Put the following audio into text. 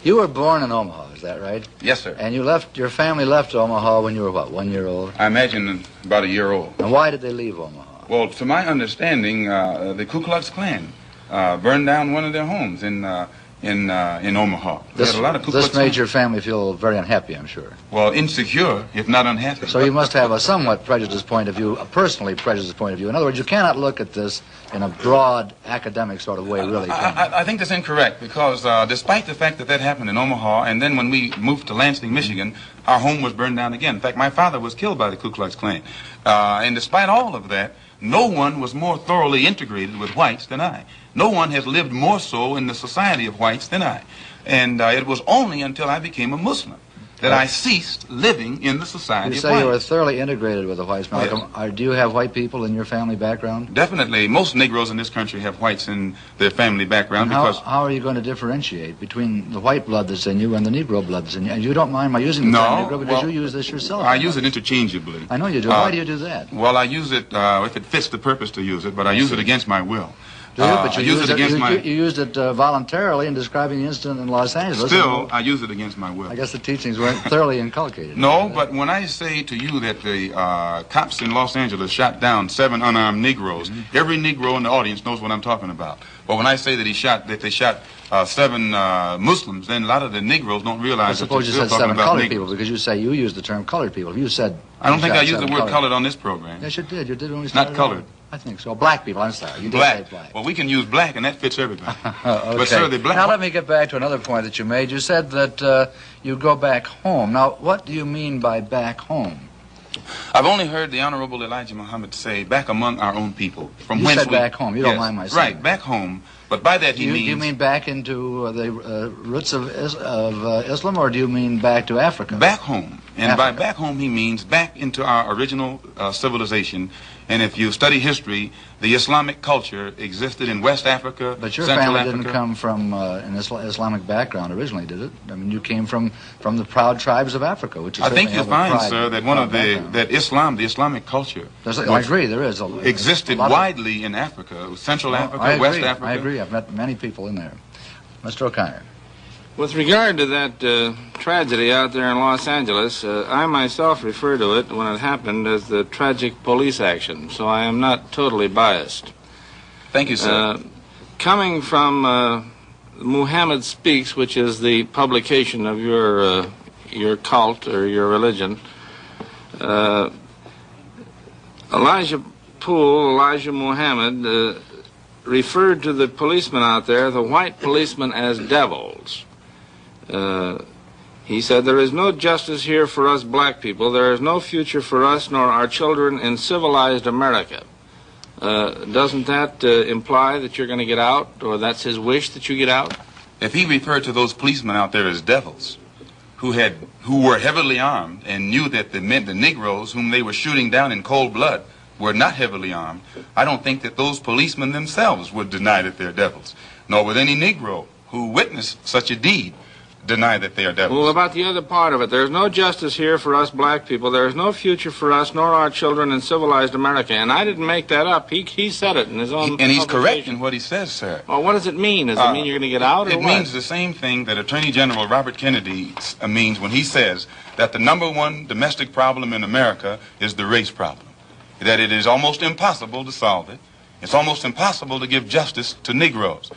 You were born in Omaha, is that right? Yes, sir. And your family left Omaha when you were, what, 1 year old? I imagine about a year old. And why did they leave Omaha? Well, to my understanding, the Ku Klux Klan burned down one of their homes in Omaha. This made your family feel very unhappy, I'm sure. Well, insecure, if not unhappy. So you must have a somewhat prejudiced point of view, a personally prejudiced point of view. In other words, you cannot look at this in a broad, academic sort of way, really, can you? I think that's incorrect, because despite the fact that that happened in Omaha, and then when we moved to Lansing, Michigan, our home was burned down again. In fact, my father was killed by the Ku Klux Klan. And despite all of that, no one was more thoroughly integrated with whites than I. No one has lived more so in the society of whites than I. And it was only until I became a Muslim that I ceased living in the society of whites. You say you were thoroughly integrated with the whites, Malcolm. Yes. Do you have white people in your family background? Definitely. Most Negroes in this country have whites in their family background. And how are you going to differentiate between the white blood that's in you and the Negro blood that's in you? And you don't mind my using the term Negro because you use this yourself. I use it interchangeably. I know you do. Why do you do that? Well, I use it if it fits the purpose to use it, but I use it against my will. Do you? But you used it voluntarily in describing the incident in Los Angeles. Still, I use it against my will. I guess the teachings weren't thoroughly inculcated. No, but when I say to you that the cops in Los Angeles shot down 7 unarmed Negroes, every Negro in the audience knows what I'm talking about. But when I say that they shot 7 Muslims, then a lot of the Negroes don't realize that they're still talking about colored Negroes. people, because you say you used the term colored people. If you said... I don't think I used the word colored on this program. Yes, you did. You did when we started. Not colored. I think so. Black people, I'm sorry. You did say black. Well, we can use black, and that fits everybody. Okay. But, sir, the black... Now, let me get back to another point that you made. You said that you go back home. Now, what do you mean by back home? I've only heard the Honorable Elijah Muhammad say, back among our own people. From you whence said back home. You don't mind my saying. Right, back home. But by that he means... Do you mean back into the roots of Islam, or do you mean back to Africa? Back home. And by back home he means back into our original civilization. And if you study history, the Islamic culture existed in West Africa, but your Central family Africa. didn't come from an Islamic background originally, did it? I mean, you came from the proud tribes of Africa, which is... I think you'll find, sir, that one of the Islamic culture... I agree, there is. Existed widely in Africa, Central Africa, West Africa. I agree. I've met many people in there. Mr. O'Connor. With regard to that tragedy out there in Los Angeles, I myself refer to it when it happened as the tragic police action, so I am not totally biased. Thank you, sir. Coming from Muhammad Speaks, which is the publication of your cult or your religion, Elijah Muhammad referred to the policemen out there, the white policemen, as devils. He said, "There is no justice here for us black people. There is no future for us nor our children in civilized America." Doesn't that imply that you're going to get out, or that's his wish that you get out? If he referred to those policemen out there as devils, who were heavily armed and knew that the Negroes whom they were shooting down in cold blood were not heavily armed, I don't think that those policemen themselves would deny that they're devils, nor would any Negro who witnessed such a deed deny that they are devils. Well, about the other part of it, there's no justice here for us black people. There is no future for us nor our children in civilized America. And I didn't make that up. He said it in his own And he's correct in what he says, sir. Well, what does it mean? Does it mean you're going to get out, or It what? means the same thing that Attorney General Robert Kennedy means when he says that the #1 domestic problem in America is the race problem. That it is almost impossible to solve it. It's almost impossible to give justice to Negroes.